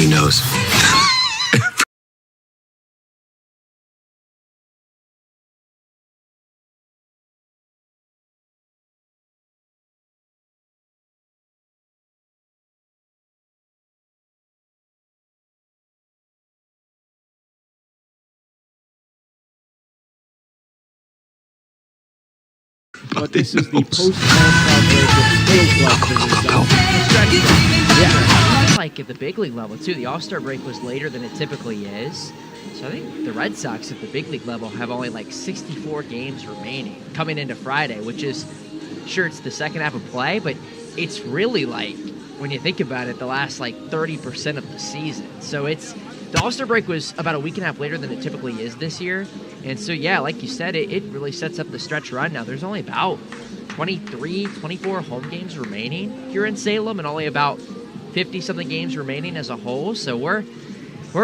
Nobody knows. But this is the post-All-Star break with still Yeah, like at the big league level too. The All-Star break was later than it typically is. So I think the Red Sox at the big league level have only like 64 games remaining coming into Friday, which is, sure, it's the second half of play, but it's really like, when you think about it, the last like 30% of the season. So the All-Star break was about a week and a half later than it typically is this year. And so, yeah, like you said, it really sets up the stretch run now. There's only about 23, 24 home games remaining here in Salem and only about 50-something games remaining as a whole. So we're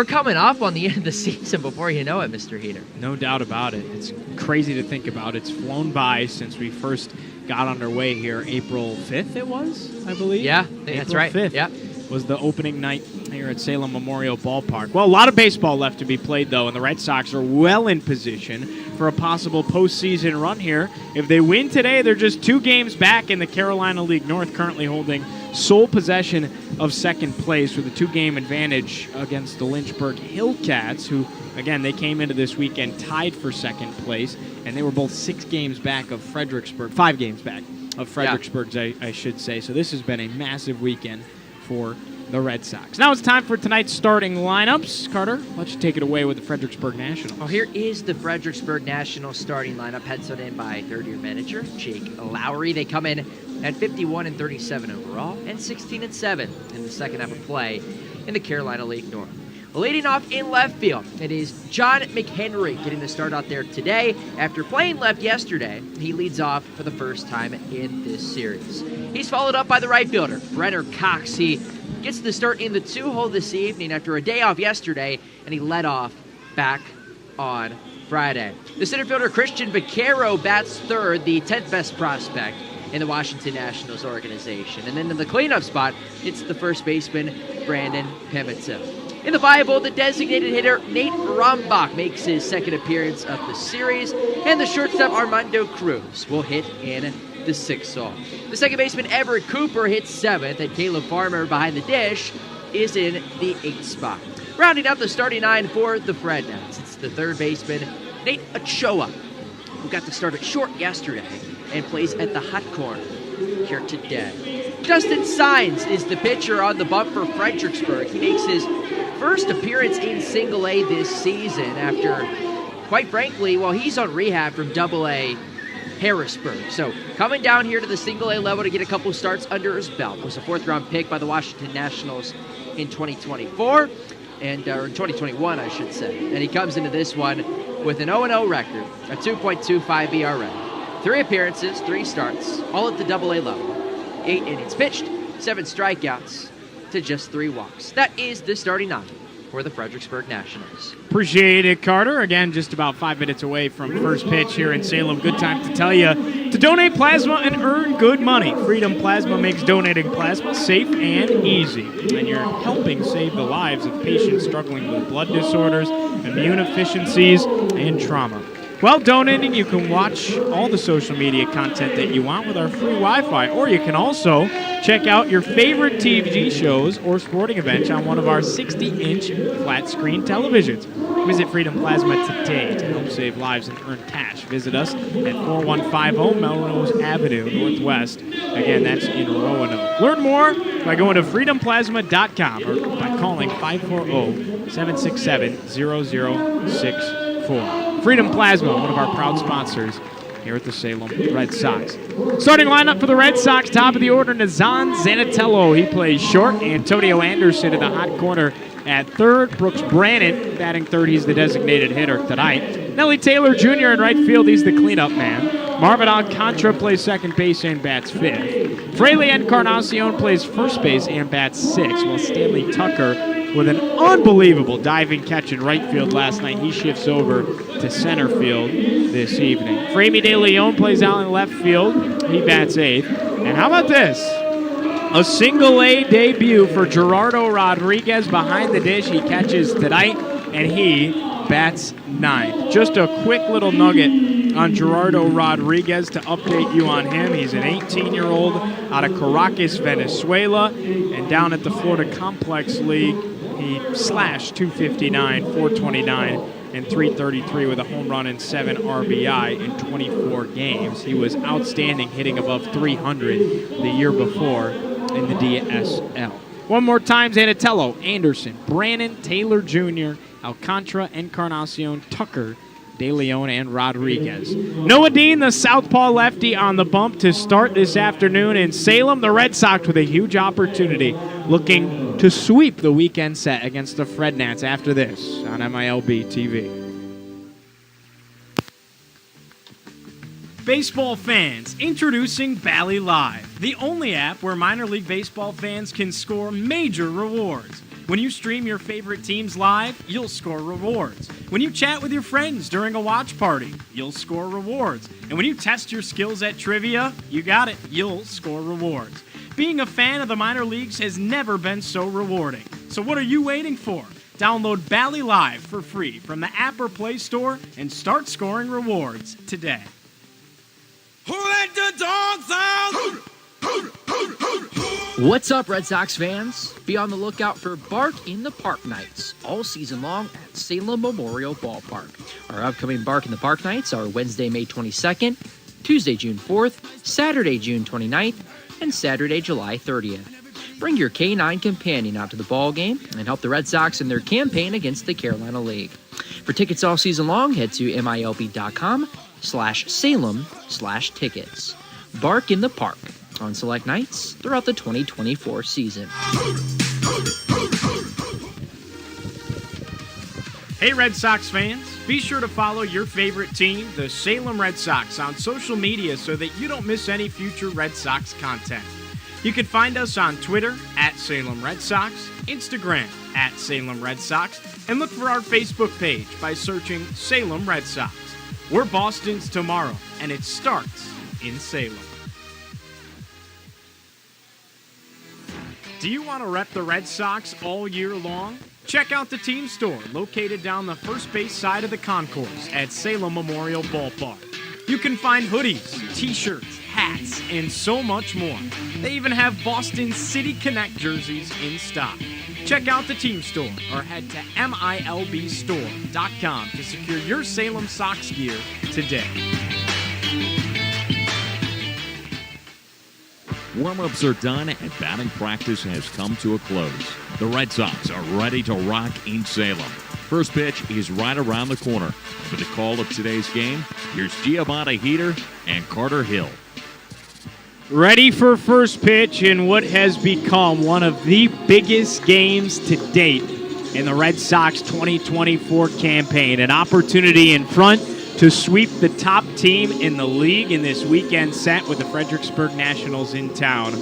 coming up on the end of the season before you know it, Mr. Heater. No doubt about it. It's crazy to think about. It's flown by since we first got underway here. April 5th it was, I believe. Yeah, that's right. April 5th yeah. was the opening night here at Salem Memorial Ballpark. Well, a lot of baseball left to be played, though, and the Red Sox are well in position for a possible postseason run here. If they win today, they're just 2 games back in the Carolina League North, currently holding sole possession of second place with a 2-game advantage against the Lynchburg Hillcats, who, again, they came into this weekend tied for second place, and they were both 6 games back of Fredericksburg, 5 games back of Fredericksburg, I should say. So this has been a massive weekend for the Red Sox. Now it's time for tonight's starting lineups. Carter, why don't you take it away with the Fredericksburg Nationals? Well, here is the Fredericksburg Nationals starting lineup, penciled in by third-year manager Jake Lowry. They come in at 51-37 overall and 16-7 in the second half of play in the Carolina League North. Leading off in left field, it is John McHenry getting the start out there today. After playing left yesterday, he leads off for the first time in this series. He's followed up by the right fielder, Brenner Cox. He gets the start in the 2-hole this evening after a day off yesterday, and he led off back on Friday. The center fielder, Christian Vaquero, bats third, the 10th best prospect in the Washington Nationals organization. And then in the cleanup spot, it's the first baseman, Brandon Pimento. In the Bible, the designated hitter, Nate Rombach, makes his second appearance of the series, and the shortstop, Armando Cruz, will hit in the 6th hole. The second baseman, Everett Cooper, hits 7th, and Caleb Farmer behind the dish is in the 8th spot. Rounding out the starting 9 for the Fred Nats, it's the third baseman, Nate Ochoa, who got the start at short yesterday and plays at the hot corner here today. Justin Saenz is the pitcher on the bump for Fredericksburg. He makes his first appearance in Single A this season after, quite frankly, well, he's on rehab from Double A Harrisburg. So coming down here to the Single A level to get a couple starts under his belt. Was a 4th-round pick by the Washington Nationals in 2024, or in 2021, I should say. And he comes into this one with an 0-0 record, a 2.25 ERA, 3 appearances, 3 starts, all at the Double A level. 8 innings pitched, 7 strikeouts to just 3 walks. That is the starting 9 for the Fredericksburg Nationals. Appreciate it, Carter. Again, just about 5 minutes away from first pitch here in Salem. Good time to tell you to donate plasma and earn good money. Freedom Plasma makes donating plasma safe and easy. And you're helping save the lives of patients struggling with blood disorders, immune deficiencies, and trauma. While donating, you can watch all the social media content that you want with our free Wi-Fi, or you can also check out your favorite TV shows or sporting events on one of our 60-inch flat-screen televisions. Visit Freedom Plasma today to help save lives and earn cash. Visit us at 4150 Melrose Avenue Northwest. Again, that's in Roanoke. Learn more by going to freedomplasma.com or by calling 540-767-0064. Freedom Plasma, one of our proud sponsors here at the Salem Red Sox. Starting lineup for the Red Sox, top of the order, Nazan Zanatello. He plays short. Antonio Anderson in the hot corner at third. Brooks Brannon batting third. He's the designated hitter tonight. Nellie Taylor Jr. in right field. He's the cleanup man. Marvin Alcantara plays second base and bats fifth. Fraley Encarnacion plays first base and bats sixth, while Stanley Tucker, with an unbelievable diving catch in right field last night, he shifts over to center field this evening. Framey De Leon plays out in left field. He bats eighth. And how about this? A single-A debut for Gerardo Rodriguez behind the dish. He catches tonight, and he bats ninth. Just a quick little nugget on Gerardo Rodriguez to update you on him. He's an 18-year-old out of Caracas, Venezuela, and down at the Florida Complex League, he slashed .259, .429, and .333 with a home run and 7 RBI in 24 games. He was outstanding, hitting above 300 the year before in the DSL. One more time, Zanatello, Anderson, Brannon, Taylor Jr., Alcantara, Encarnacion, Tucker, De Leon, and Rodriguez. Noah Dean, the southpaw lefty, on the bump to start this afternoon in Salem. The Red Sox with a huge opportunity, looking to sweep the weekend set against the Fred Nats after this on MILB TV. Baseball fans, introducing Bally Live, the only app where minor league baseball fans can score major rewards. When you stream your favorite teams live, you'll score rewards. When you chat with your friends during a watch party, you'll score rewards. And when you test your skills at trivia, you got it, you'll score rewards. Being a fan of the minor leagues has never been so rewarding. So what are you waiting for? Download Bally Live for free from the app or Play Store and start scoring rewards today. Who let the dogs out? What's up, Red Sox fans? Be on the lookout for Bark in the Park nights all season long at Salem Memorial Ballpark. Our upcoming Bark in the Park nights are Wednesday, May 22nd, Tuesday, June 4th, Saturday, June 29th, and Saturday, July 30th. Bring your K9 companion out to the ball game and help the Red Sox in their campaign against the Carolina League. For tickets all season long, head to milb.com/Salem/tickets. Bark in the Park on select nights throughout the 2024 season. Hey Red Sox fans, be sure to follow your favorite team, the Salem Red Sox, on social media so that you don't miss any future Red Sox content. You can find us on Twitter at Salem Red Sox, Instagram at Salem Red Sox, and look for our Facebook page by searching Salem Red Sox. We're Boston's tomorrow, and it starts in Salem. Do you want to rep the Red Sox all year long? Check out the team store located down the first base side of the concourse at Salem Memorial Ballpark. You can find hoodies, t-shirts, hats, and so much more. They even have Boston City Connect jerseys in stock. Check out the team store or head to milbstore.com to secure your Salem Sox gear today. Warm-ups are done and batting practice has come to a close. The Red Sox are ready to rock in Salem. First pitch is right around the corner. For the call of today's game, here's Giovanni Heater and Carter Hill. Ready for first pitch in what has become one of the biggest games to date in the Red Sox 2024 campaign. An opportunity in front to sweep the top team in the league in this weekend set with the Fredericksburg Nationals in town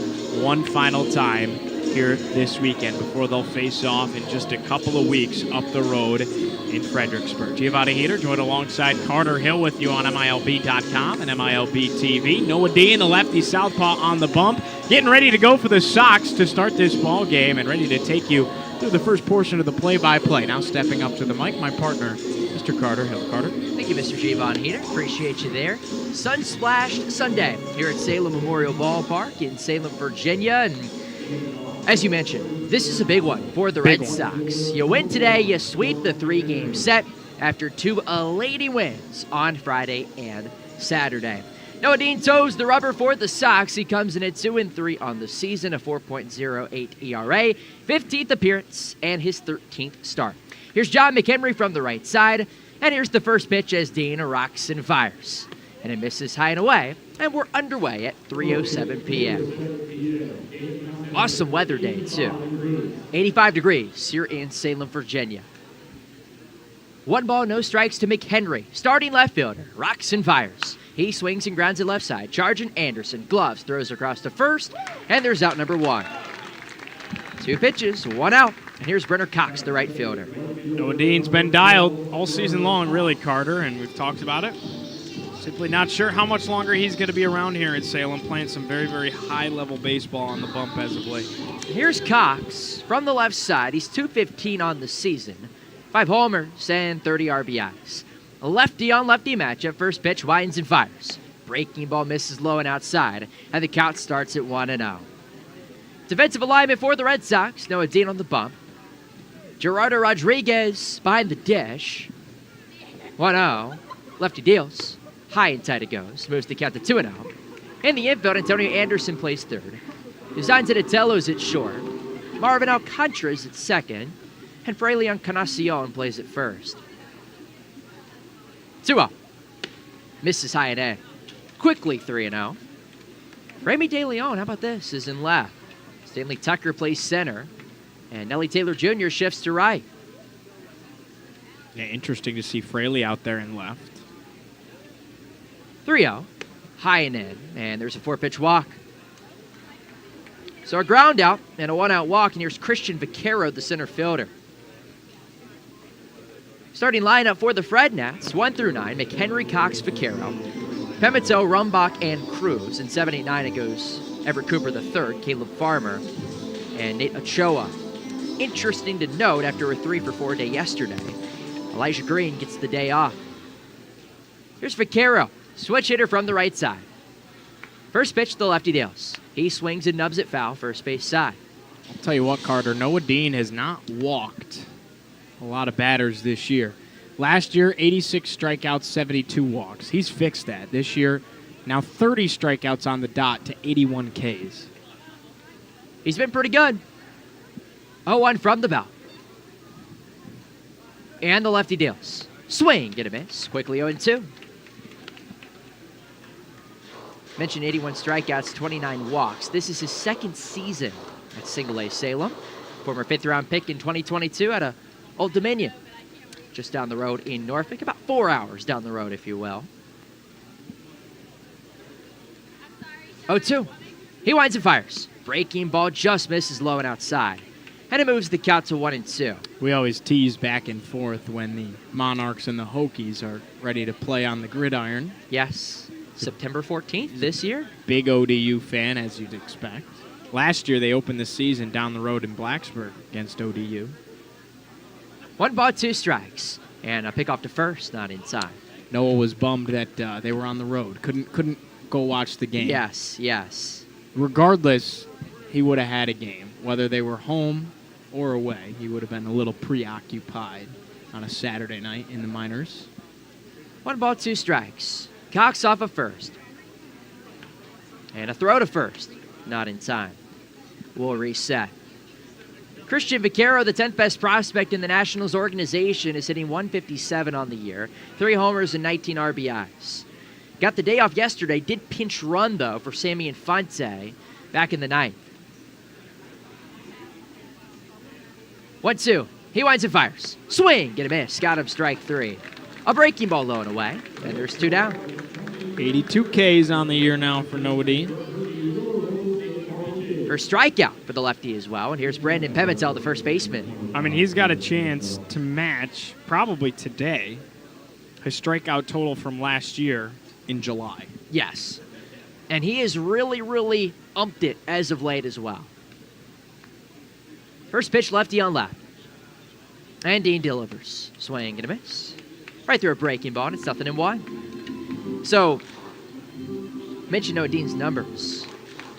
one final time here this weekend before they'll face off in just a couple of weeks up the road in Fredericksburg. Giovanni Heater joined alongside Carter Hill with you on MILB.com and MILB TV. Noah Dean, the lefty southpaw on the bump, getting ready to go for the Sox to start this ball game and ready to take you through the first portion of the play-by-play. Now stepping up to the mic, my partner, Mr. Carter Hill. Carter? Thank you, Mr. Giovanni Heater. Appreciate you there. Sun-splashed Sunday here at Salem Memorial Ballpark in Salem, Virginia. And as you mentioned, this is a big one for the Red Sox. You win today, you sweep the three-game set after two elating wins on Friday and Saturday. Noah Dean toes the rubber for the Sox. He comes in at 2-3 on the season, a 4.08 ERA, 15th appearance, and his 13th start. Here's John McHenry from the right side, and here's the first pitch as Dean rocks and fires. And it misses high and away, and we're underway at 3:07 p.m. Awesome weather day, too. 85 degrees here in Salem, Virginia. 1 ball, no strikes to McHenry. Starting left fielder, rocks and fires. He swings and grounds it left side. Charging Anderson, gloves, throws across to first, and there's out number 1. 2 pitches, 1 out, and here's Brenner Cox, the right fielder. Noah Dean's been dialed all season long, really, Carter, and we've talked about it. Simply not sure how much longer he's going to be around here at Salem, playing some very, very high-level baseball on the bump as of late. Here's Cox from the left side. He's .215 on the season. 5 homers and 30 RBIs. A lefty-on-lefty matchup. First pitch winds and fires. Breaking ball misses low and outside, and the count starts at 1-0. Defensive alignment for the Red Sox. Noah Dean on the bump. Gerardo Rodriguez behind the dish. 1-0. Lefty deals. High and tight it goes. Moves the count to 2-0. In the infield, Antonio Anderson plays third. Designs Zanotello's at short. Marvin Alcantara's at second. And Fraley Encarnacion plays at first. 2-0. Misses high and A. Quickly 3-0. Remy De Leon, how about this, is in left. Stanley Tucker plays center. And Nelly Taylor Jr. shifts to right. Yeah, interesting to see Fraley out there in left. 3-0. High and in. And there's a 4-pitch walk. So a ground out and a 1-out walk. And here's Christian Vaquero, the center fielder. Starting lineup for the Fred Nats, 1 through 9. McHenry, Cox, Vaquero. Pemito, Rumbach, and Cruz. In 7, 8, 9, it goes Everett Cooper III, Caleb Farmer, and Nate Ochoa. Interesting to note, after a 3-for-4 day yesterday, Elijah Green gets the day off. Here's Vaquero, switch hitter from the right side. First pitch, the lefty deals. He swings and nubs it foul, first base side. I'll tell you what, Carter, Noah Dean has not walked a lot of batters this year. Last year, 86 strikeouts, 72 walks. He's fixed that. This year, now 30 strikeouts on the dot to 81 Ks. He's been pretty good. 0-1 from the belt. And the lefty deals. Swing, get a miss. Quickly 0-2. Mentioned 81 strikeouts, 29 walks. This is his second season at Single-A Salem. Former 5th-round pick in 2022 out of Old Dominion. Just down the road in Norfolk. About 4 hours down the road, if you will. 0-2. He winds and fires. Breaking ball just misses low and outside. And it moves the count to 1-2. We always tease back and forth when the Monarchs and the Hokies are ready to play on the gridiron. Yes. September 14th this year. Big ODU fan, as you'd expect. Last year, they opened the season down the road in Blacksburg against ODU. 1 ball, 2 strikes. And a pickoff to first, not inside. Noah was bummed that they were on the road. Couldn't go watch the game. Yes. Regardless, he would have had a game. Whether they were home or away, he would have been a little preoccupied on a Saturday night in the minors. 1 ball, 2 strikes. Cox off of first. And a throw to first. Not in time. We'll reset. Christian Vaquero, the 10th best prospect in the Nationals organization, is hitting 157 on the year. 3 homers and 19 RBIs. Got the day off yesterday. Did pinch run, though, for Sammy Infante back in the 9th. 1-2. He winds and fires. Swing. Get a miss. Got him strike 3. A breaking ball low and away. And there's 2 down. 82 Ks on the year now for Noah Dean. First strikeout for the lefty as well. And here's Brandon Pimentel, the first baseman. I mean, he's got a chance to match, probably today, his strikeout total from last year in July. Yes. And he has really, really umped it as of late as well. First pitch, lefty on left. And Dean delivers. Swing and a miss. Right through a breaking ball, and it's 0-1. So, mention Noah Dean's numbers.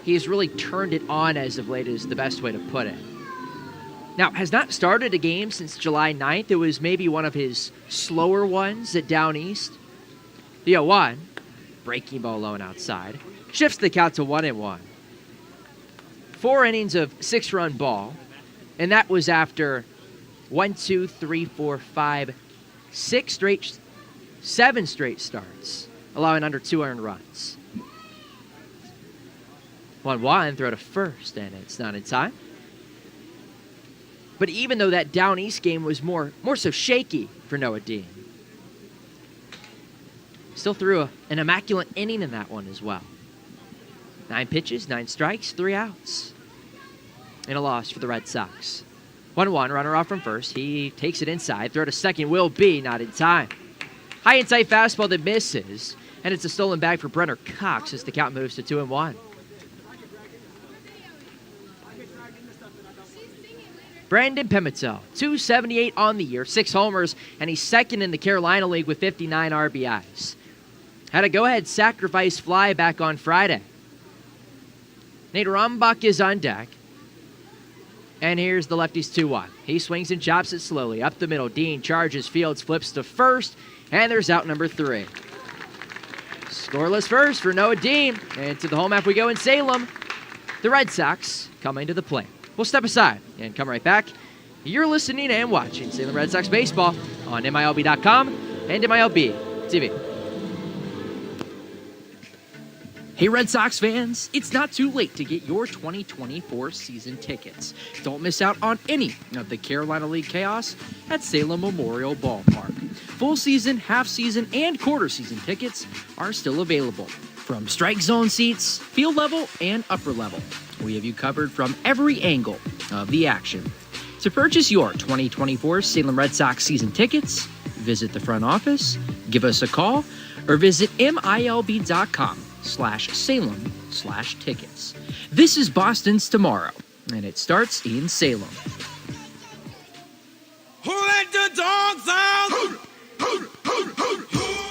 He has really turned it on as of late is the best way to put it. Now, has not started a game since July 9th. It was maybe one of his slower ones at Down East. The 0-1. Breaking ball low and outside. Shifts the count to 1-1. 4 innings of 6-run ball. And that was after 7 straight starts, allowing under 2 earned runs. 1-1, throw to first, and it's not in time. But even though that Down East game was more so shaky for Noah Dean, still threw an immaculate inning in that one as well. 9 pitches, 9 strikes, 3 outs. And a loss for the Red Sox. 1-1, runner off from first. He takes it inside. Throw to second will be not in time. High and tight fastball that misses. And it's a stolen bag for Brenner Cox as the count moves to 2-1. Brandon Pimento, 278 on the year, 6 homers, and he's second in the Carolina League with 59 RBIs. Had a go-ahead sacrifice fly back on Friday. Nate Rombach is on deck. And here's the lefty's 2-1. He swings and chops it slowly. Up the middle, Dean charges, Fields flips to first, and there's out number 3. Scoreless first for Noah Dean. And to the home half we go in Salem. The Red Sox coming to the plate. We'll step aside and come right back. You're listening and watching Salem Red Sox baseball on MILB.com and MILB TV. Hey Red Sox fans, it's not too late to get your 2024 season tickets. Don't miss out on any of the Carolina League chaos at Salem Memorial Ballpark. Full season, half season, and quarter season tickets are still available. From strike zone seats, field level, and upper level, we have you covered from every angle of the action. To purchase your 2024 Salem Red Sox season tickets, visit the front office, give us a call, or visit MILB.com/Salem/tickets. This is Boston's Tomorrow, and it starts in Salem. Who let the dogs out?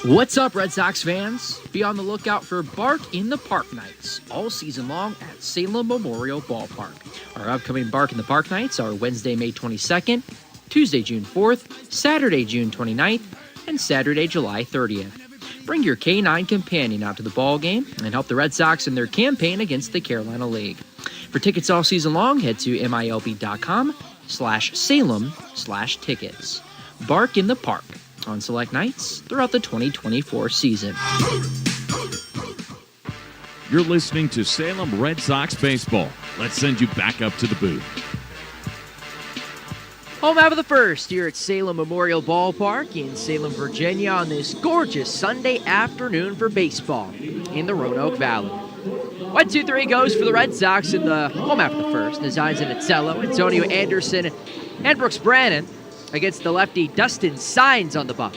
What's up, Red Sox fans? Be on the lookout for Bark in the Park Nights all season long at Salem Memorial Ballpark. Our upcoming Bark in the Park Nights are Wednesday, May 22nd, Tuesday, June 4th, Saturday, June 29th, and Saturday, July 30th. Bring your K9 companion out to the ball game and help the Red Sox in their campaign against the Carolina League. For tickets all season long, head to MILB.com/Salem/tickets. Bark in the Park on select nights throughout the 2024 season. You're listening to Salem Red Sox baseball. Let's send you back up to the booth. Home half of the first here at Salem Memorial Ballpark in Salem, Virginia on this gorgeous Sunday afternoon for baseball in the Roanoke Valley. 1-2-3 goes for the Red Sox in the home half of the first. Designs in Itzello, Antonio Anderson, and Brooks Brannon against the lefty Dustin Signs on the bump.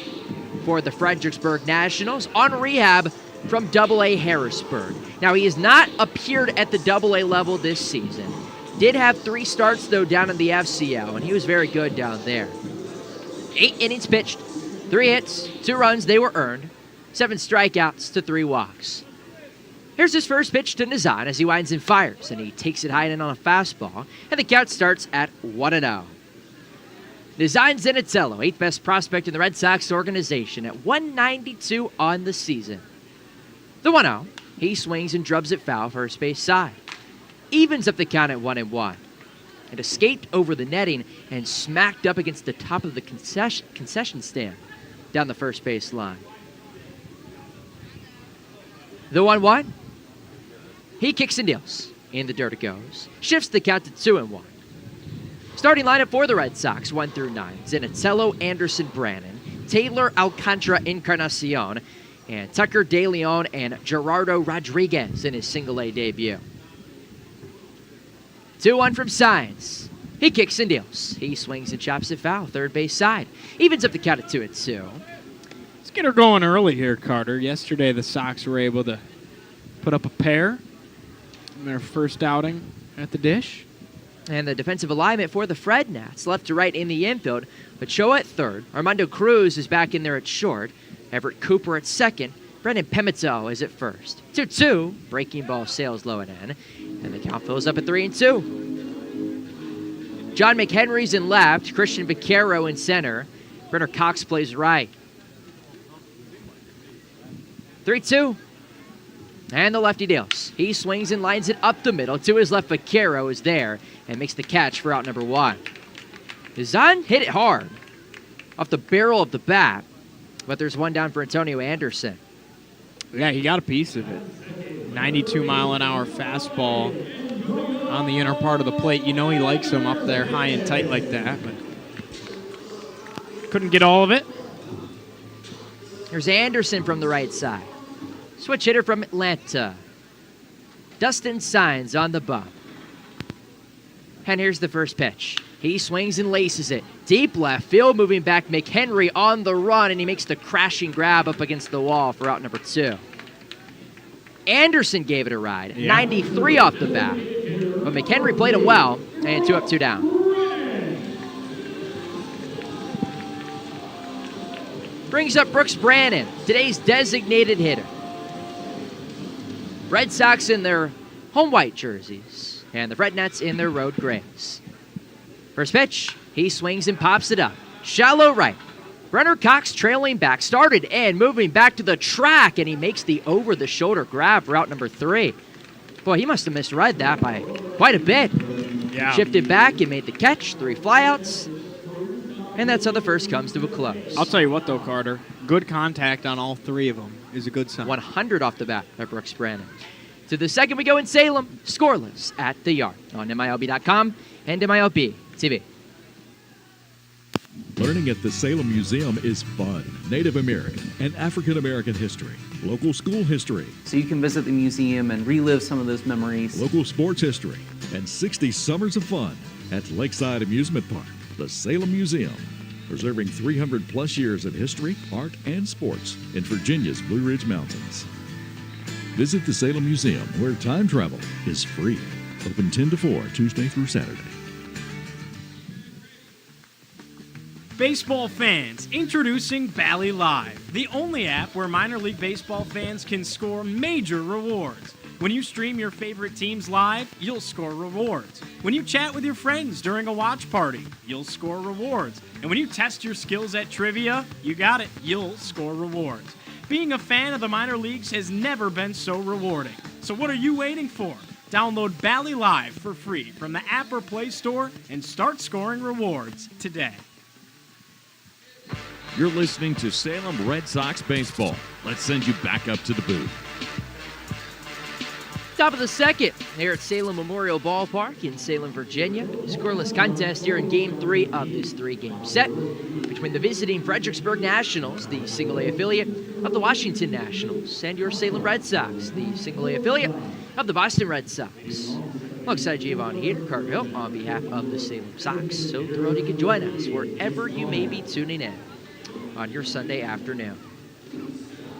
For the Fredericksburg Nationals on rehab from Double-A Harrisburg. Now, he has not appeared at the Double-A level this season. Did have 3 starts, though, down in the FCL, and he was very good down there. 8 innings pitched, 3 hits, 2 runs, they were earned, 7 strikeouts to 3 walks. Here's his first pitch to Nazan as he winds and fires, and he takes it high and in on a fastball, and the count starts at 1-0. Nazan Zenitello, 8th best prospect in the Red Sox organization at 192 on the season. The 1-0, he swings and drubs it foul first base side. Evens up the count at 1-1. And escaped over the netting and smacked up against the top of the concession stand down the first base line. The 1-1, he kicks and deals. In the dirt it goes. Shifts the count to 2-1. Starting lineup for the Red Sox, 1 through 9. Zenitello, Anderson, Brannon, Taylor, Alcantara, Encarnacion, and Tucker De Leon and Gerardo Rodriguez in his single-A debut. 2-1 from Signs. He kicks and deals. He swings and chops it foul, third base side. Evens up the count at 2-2. Let's get her going early here, Carter. Yesterday, the Sox were able to put up a pair in their first outing at the dish. And the defensive alignment for the Fred Nats, left to right in the infield. Ochoa at third. Armando Cruz is back in there at short. Everett Cooper at second. Brendan Pimento is at first. 2-2. Breaking ball sails low and in. And the count fills up at 3-2. John McHenry's in left. Christian Vaquero in center. Brenner Cox plays right. 3-2. And the lefty deals. He swings and lines it up the middle. To his left, Vaquero is there and makes the catch for out number 1. Nazan hit it hard off the barrel of the bat, but there's one down for Antonio Anderson. Yeah, he got a piece of it. 92-mile-an-hour fastball on the inner part of the plate. You know he likes them up there high and tight like that, but couldn't get all of it. Here's Anderson from the right side. Switch hitter from Atlanta. Dustin Signs on the bump. And here's the first pitch. He swings and laces it. Deep left field, moving back McHenry on the run, and he makes the crashing grab up against the wall for out number 2. Anderson gave it a ride. 93 off the bat. But McHenry played him well, and 2 up, 2 down. Brings up Brooks Brannon, today's designated hitter. Red Sox in their home white jerseys, and the Red Nets in their road grays. First pitch, he swings and pops it up. Shallow right. Brenner Cox trailing back, started and moving back to the track, and he makes the over-the-shoulder grab for out number 3. Boy, he must have misread that by quite a bit. Yeah. Shifted back and made the catch, 3 flyouts, and that's how the first comes to a close. I'll tell you what, though, Carter. Good contact on all 3 of them is a good sign. 100 off the bat by Brooks Brannon. To the second we go in Salem, scoreless at the yard on MILB.com and MILB TV. Learning at the Salem Museum is fun. Native American and African American history, local school history, So you can visit the museum and relive some of those memories. local sports history, and 60 summers of fun at Lakeside Amusement Park, the Salem Museum, preserving 300 plus years of history, art, and sports in Virginia's Blue Ridge Mountains. Visit the Salem Museum, where time travel is free. Open 10 to 4, Tuesday through Saturday. Baseball fans, introducing Bally Live, the only app where minor league baseball fans can score major rewards. When you stream your favorite teams live, you'll score rewards. When you chat with your friends during a watch party, you'll score rewards. And when you test your skills at trivia, you got it, you'll score rewards. Being a fan of the minor leagues has never been so rewarding. So what are you waiting for? Download Bally Live for free from the app or Play Store and start scoring rewards today. You're listening to Salem Red Sox baseball. Let's send you back up to the booth. Top of the second here at Salem Memorial Ballpark in Salem, Virginia. Scoreless contest here in Game 3 of this 3-game set between the visiting Fredericksburg Nationals, the single-A affiliate of the Washington Nationals, and your Salem Red Sox, the single-A affiliate of the Boston Red Sox. Alongside Giovanni here, Carter Hill, on behalf of the Salem Sox. So thrilled you can join us wherever you may be tuning in on your Sunday afternoon.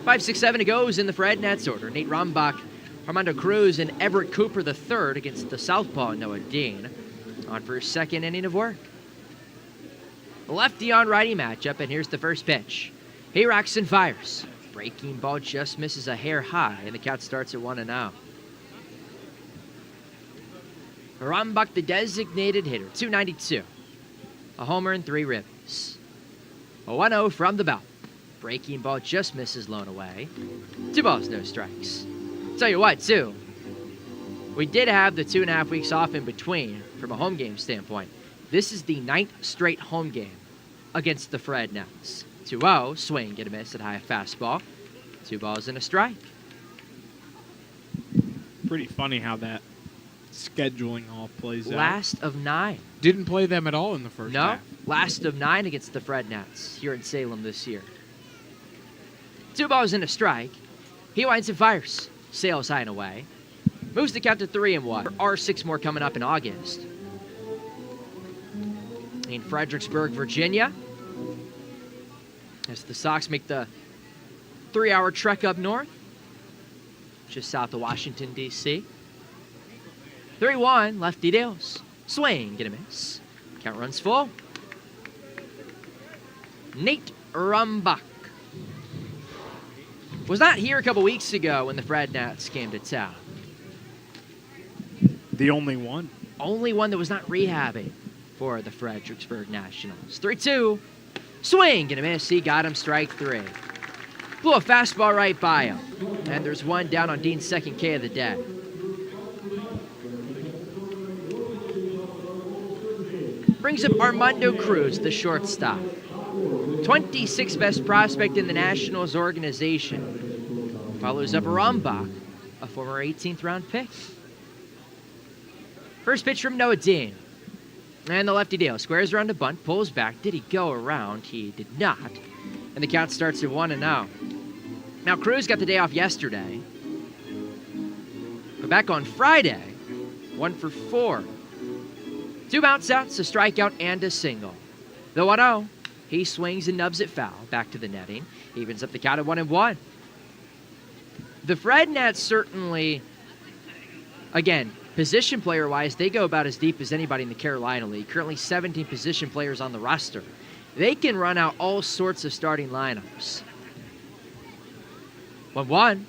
5, 6, 7 to goes in the Fred Nets order. Nate Rombach, Armando Cruz, and Everett Cooper III against the southpaw Noah Dean on for his second inning of work. Lefty on righty matchup, and here's the first pitch. He rocks and fires. Breaking ball just misses a hair high, and the count starts at 1-0. Rombach, the designated hitter, 292. A homer and 3 ribbies. A 1-0 from the belt. Breaking ball just misses Lone away. 2 balls, no strikes. Tell you what, too, we did have the 2.5 weeks off in between from a home game standpoint. This is the 9th straight home game against the Fred Nets. 2-0, swing, get a miss at high fastball. 2 balls and a strike. Pretty funny how that scheduling all plays out. Last of 9. Didn't play them at all in the first No, half. last of 9 against the Fred Nets here in Salem this year. 2 balls and a strike. He winds and fires. Sails high and away. Moves the count to 3-1. There are 6 more coming up in August. In Fredericksburg, Virginia, as the Sox make the 3-hour trek up north, just south of Washington, D.C. 3-1, lefty deals. Swing, get a miss. Count runs full. Nate Rombach was not here a couple weeks ago when the Fred Nats came to town. The only one. Only one that was not rehabbing for the Fredericksburg Nationals. 3-2. Swing and a miss. He got him, strike 3. Blew a fastball right by him. And there's one down on Dean's second K of the day. Brings up Armando Cruz, the shortstop. 26th best prospect in the Nationals organization. Follows up Rombach, a former 18th round pick. First pitch from Noah Dean. And the lefty deal. Squares around a bunt, pulls back. Did he go around? He did not. And the count starts at 1-0. Now, Cruz got the day off yesterday. But back on Friday, 1 for 4. 2 bounce outs, a strikeout, and a single. The 1-0. He swings and nubs it foul. Back to the netting. Evens up the count at 1-1. The Fred Nats certainly, again, position player-wise, they go about as deep as anybody in the Carolina League. Currently 17 position players on the roster. They can run out all sorts of starting lineups. 1-1.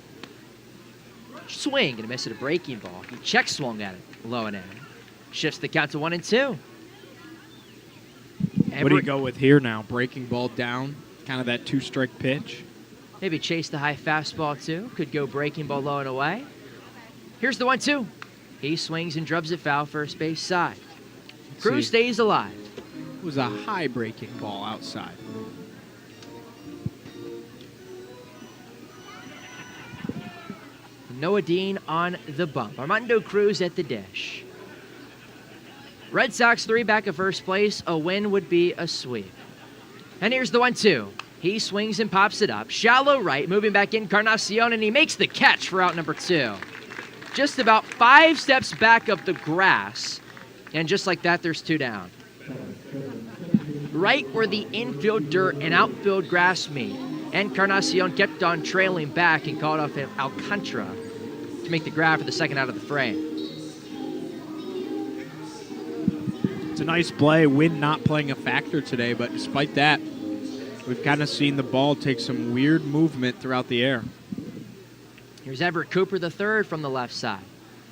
Swing and a miss at a breaking ball. He check swung at it, low and in. Shifts the count to 1-2. What do you go with here now? Breaking ball down, kind of that 2-strike pitch. Maybe chase the high fastball too. Could go breaking ball low and away. Here's the 1-2. He swings and drubs it foul, first base side. Cruz stays alive. It was a high breaking ball outside. Noah Dean on the bump. Armando Cruz at the dish. Red Sox 3 back at first place. A win would be a sweep. And here's the 1-2. He swings and pops it up. Shallow right, moving back Encarnacion, and he makes the catch for out number 2. Just about 5 steps back of the grass. And just like that, there's 2 down. Right where the infield dirt and outfield grass meet, Encarnacion kept on trailing back and called off Alcantara to make the grab for the second out of the frame. It's a nice play. Wind not playing a factor today, but despite that, we've kind of seen the ball take some weird movement throughout the air. Here's Everett Cooper III from the left side.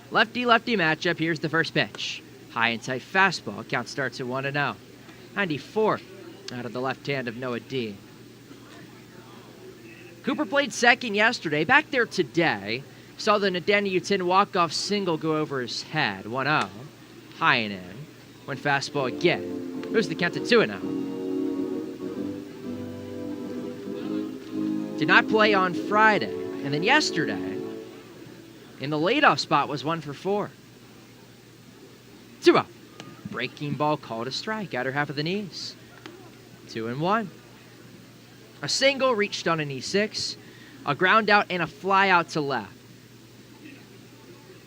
Lefty-lefty matchup. Here's the first pitch. High and tight fastball. Count starts at 1-0. 94th out of the left hand of Noah Dean. Cooper played second yesterday. Back there today. Saw the Nathaniel walk-off single go over his head. 1-0. High and in. Went fastball again. Moves the count to 2-0. Did not play on Friday. And then yesterday, in the leadoff spot, was 1 for 4. 2-0. Breaking ball called a strike. Outer half of the knees. 2-1. A single reached on an E6. A ground out and a fly out to left.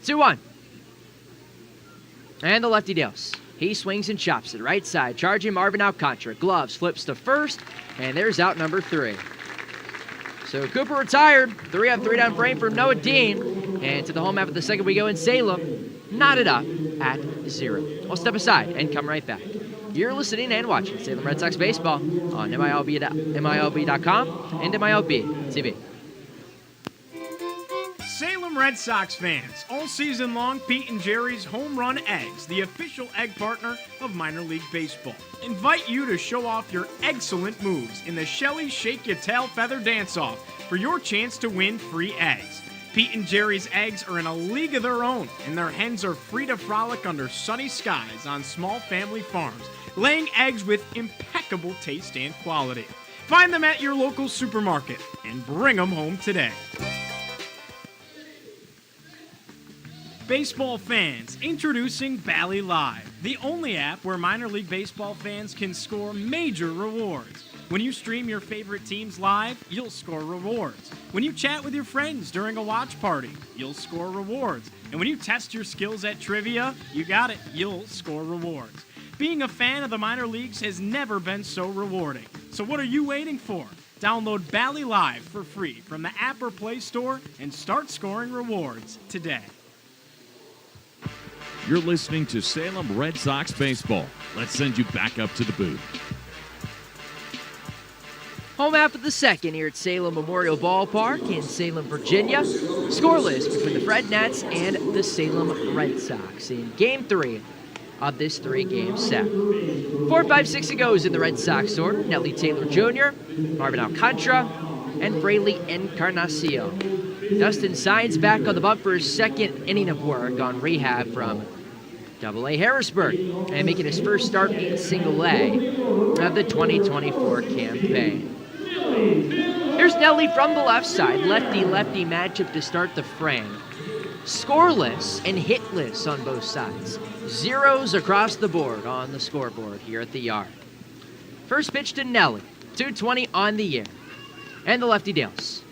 2-1. And the lefty deals. He swings and chops it right side. Charging Marvin Alcantara. Gloves flips to first. And there's out number 3. So Cooper retired. 3-up, 3-down frame from Noah Dean. And to the home half of the second we go in Salem. Knotted up at 0. I'll step aside and come right back. You're listening and watching Salem Red Sox baseball on MILB.com and MILB TV. Salem Red Sox fans, all season long, Pete and Jerry's Home Run Eggs, the official egg partner of minor league baseball, invite you to show off your excellent moves in the Shelly Shake Your Tail Feather Dance-Off for your chance to win free eggs. Pete and Jerry's eggs are in a league of their own, and their hens are free to frolic under sunny skies on small family farms, laying eggs with impeccable taste and quality. Find them at your local supermarket and bring them home today. Baseball fans, introducing Bally Live, the only app where minor league baseball fans can score major rewards. When you stream your favorite teams live, you'll score rewards. When you chat with your friends during a watch party, you'll score rewards. And when you test your skills at trivia, you got it, you'll score rewards. Being a fan of the minor leagues has never been so rewarding. So what are you waiting for? Download Bally Live for free from the app or Play Store and start scoring rewards today. You're listening to Salem Red Sox baseball. Let's send you back up to the booth. Home half of the second here at Salem Memorial Ballpark in Salem, Virginia. Scoreless between the Fred Nats and the Salem Red Sox in Game 3 of this 3-game set. 4, 5, 6 goes in the Red Sox order. Nelly Taylor Jr., Marvin Alcantara, and Fraley Encarnacion. Dustin Signs back on the bump for his second inning of work on rehab from AA Harrisburg and making his first start in single A of the 2024 campaign. Here's Nelly from the left side. Lefty-lefty matchup to start the frame. Scoreless and hitless on both sides. Zeros across the board on the scoreboard here at the yard. First pitch to Nelly. 220 on the year. And the lefty deals.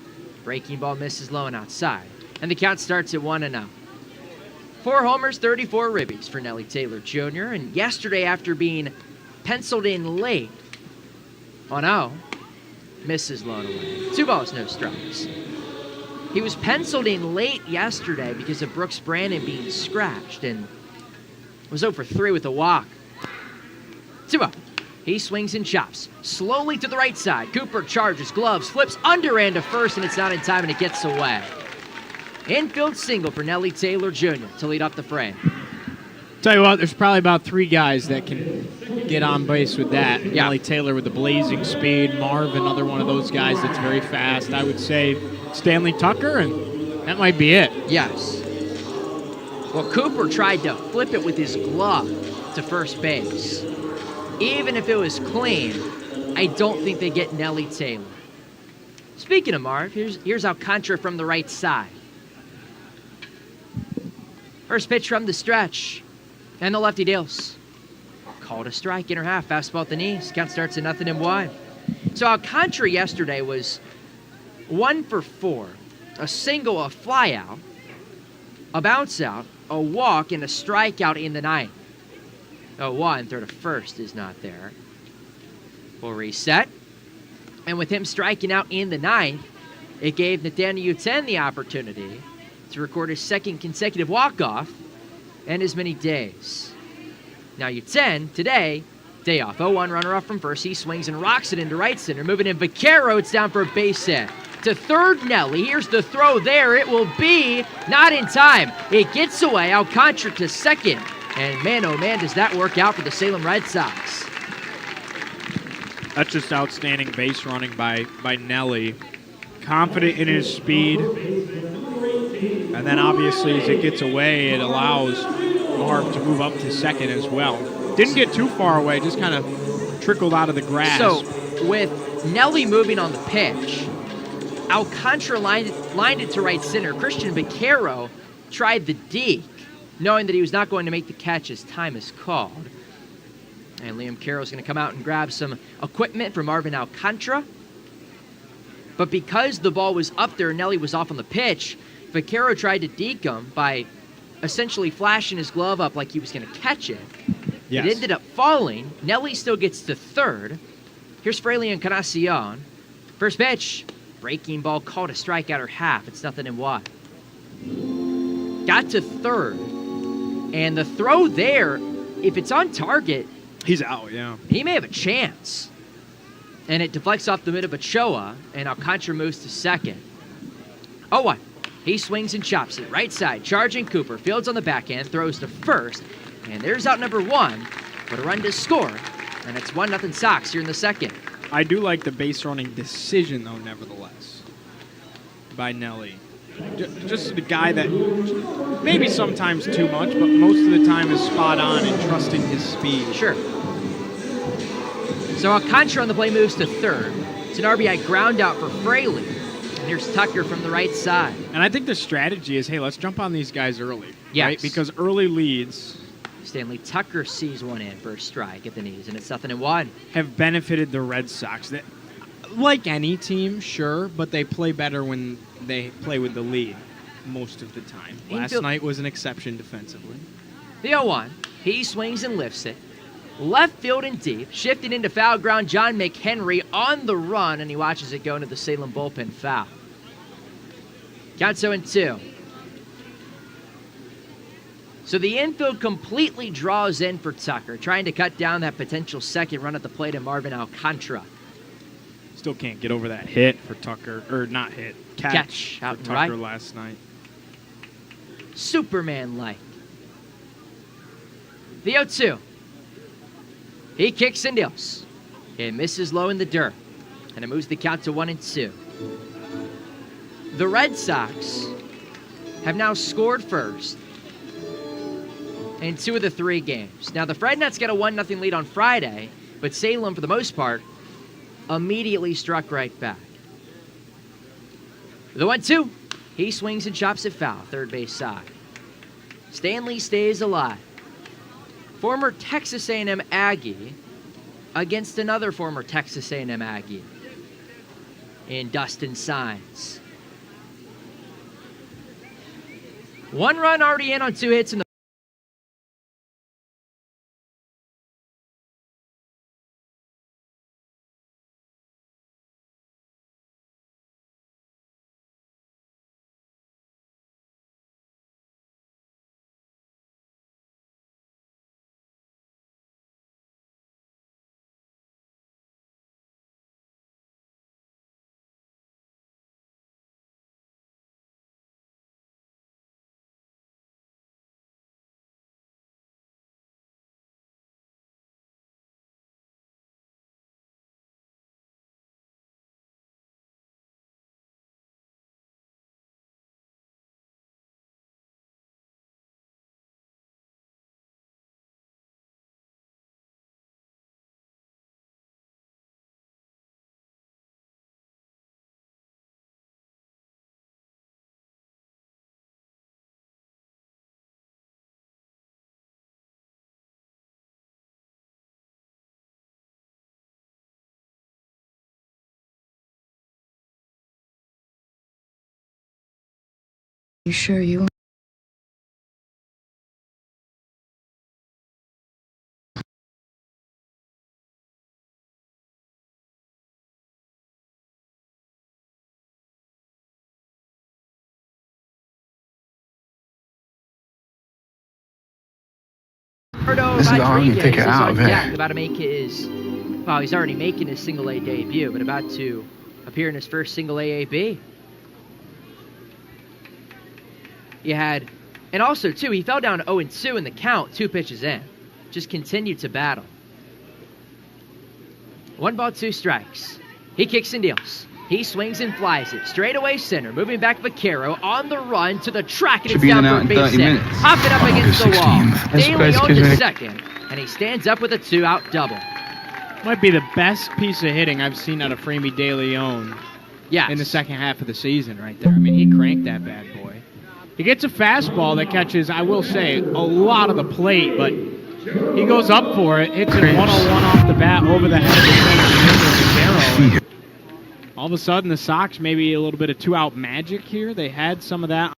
Breaking ball misses low and outside. And the count starts at 1-0. 4 homers, 34 ribbies for Nelly Taylor Jr. And yesterday, after being penciled in late on 0, misses low and away. 2 balls, no strikes. He was penciled in late yesterday because of Brooks Brandon being scratched and was 0 for 3 with a walk. 2-0. He swings and chops. Slowly to the right side. Cooper charges, gloves, flips underhand to first, and it's not in time, and it gets away. Infield single for Nelly Taylor Jr. to lead up the frame. Tell you what, there's probably about 3 guys that can get on base with that. Yeah. Nelly Taylor with the blazing speed. Marv, another one of those guys that's very fast. I would say Stanley Tucker, and that might be it. Yes. Well, Cooper tried to flip it with his glove to first base. Even if it was clean, I don't think they get Nelly Taylor. Speaking of Marv, here's Alcantara from the right side. First pitch from the stretch, and the lefty deals. Called a strike, inner half, fastball at the knees. Count starts at 0-1. So Alcantara yesterday was 1 for 4. A single, a fly out, a bounce out, a walk, and a strikeout in the ninth. 0-1, throw to first is not there. We'll reset. And with him striking out in the ninth, it gave Nathaniel Uten the opportunity to record his 2nd consecutive walk-off and as many days. Now Uten, today, day off. 0-1 runner-off from first. He swings and rocks it into right center. Moving in Vaquero, it's down for a base hit. To third, Nelly. Here's the throw there. It will be not in time. It gets away. Alcantara to second. And man, oh man, does that work out for the Salem Red Sox. That's just outstanding base running by Nelly. Confident in his speed. And then obviously as it gets away, it allows Marv to move up to second as well. Didn't get too far away, just kind of trickled out of the grass. So with Nelly moving on the pitch, Alcantara lined it to right center. Christian Vaquero tried the deke, knowing that he was not going to make the catch as time is called. And Liam Carroll's going to come out and grab some equipment from Marvin Alcantara. But because the ball was up there and Nelly was off on the pitch, Vaquero tried to deke him by essentially flashing his glove up like he was going to catch it. Yes. It ended up falling. Nelly still gets to third. Here's Fraley Encarnacion. First pitch, breaking ball called a strikeout or half. It's 0-1. Got to third. And the throw there, if it's on target, He's out, yeah. he may have a chance. And it deflects off the mid of Ochoa, and Alcantara moves to second. 0-1. He swings and chops it. Right side, charging Cooper. Fields on the backhand, throws to first. And there's out number 1. But a run to score. And it's 1-0 Sox here in the second. I do like the base running decision, though, nevertheless, by Nelly. Just a guy that maybe sometimes too much, but most of the time is spot on and trusting his speed. Sure. So Alcantara on the play moves to third. It's an RBI ground out for Fraley. And here's Tucker from the right side. And I think the strategy is, hey, let's jump on these guys early. Yes. Right? Because early leads Stanley Tucker sees one in for a strike at the knees, and it's 0-1. have benefited the Red Sox. That, like any team, sure, but they play better when they play with the lead most of the time. Last Infield- night was an exception defensively. The 0-1. He swings and lifts it. Left field and deep. Shifting into foul ground. John McHenry on the run, and he watches it go into the Salem bullpen foul. Count 0-2. So the infield completely draws in for Tucker, trying to cut down that potential second run at the plate of Marvin Alcantara. Still can't get over that hit for Tucker, or not hit, catch out for and Tucker right. last night. Superman-like. The 0-2. He kicks and deals. It misses low in the dirt, and it moves the count to 1-2. The Red Sox have now scored first in 2 of the 3 games. Now, the Fred Nets got a 1-0 lead on Friday, but Salem, for the most part, immediately struck right back. The 1-2. He swings and chops it foul, third base side. Stanley stays alive. Former Texas A&M Aggie against another former Texas A&M Aggie in Dustin Signs. 1 run already in on 2 hits in the You sure you? This is all you take it out, man. About to make his, well, he's already making his single A debut, but about to appear in his first single AAB. You had, and also too, he fell down 0-2 in the count 2 pitches in. Just continued to battle. 1 ball, 2 strikes. He kicks and deals. He swings and flies it. Straight away center. Moving back Vaquero on the run to the track. And it's down for a base hit. Hop it up against the wall. De Leon to second. And he stands up with a 2-out double. Might be the best piece of hitting I've seen out of Framey De Leon in the second half of the season right there. I mean, he cranked that bad boy. He gets a fastball that catches, I will say, a lot of the plate, but he goes up for it, hits it 101 off the bat over the head of the center. All of a sudden, the Sox maybe a little bit of 2-out magic here. They had some of that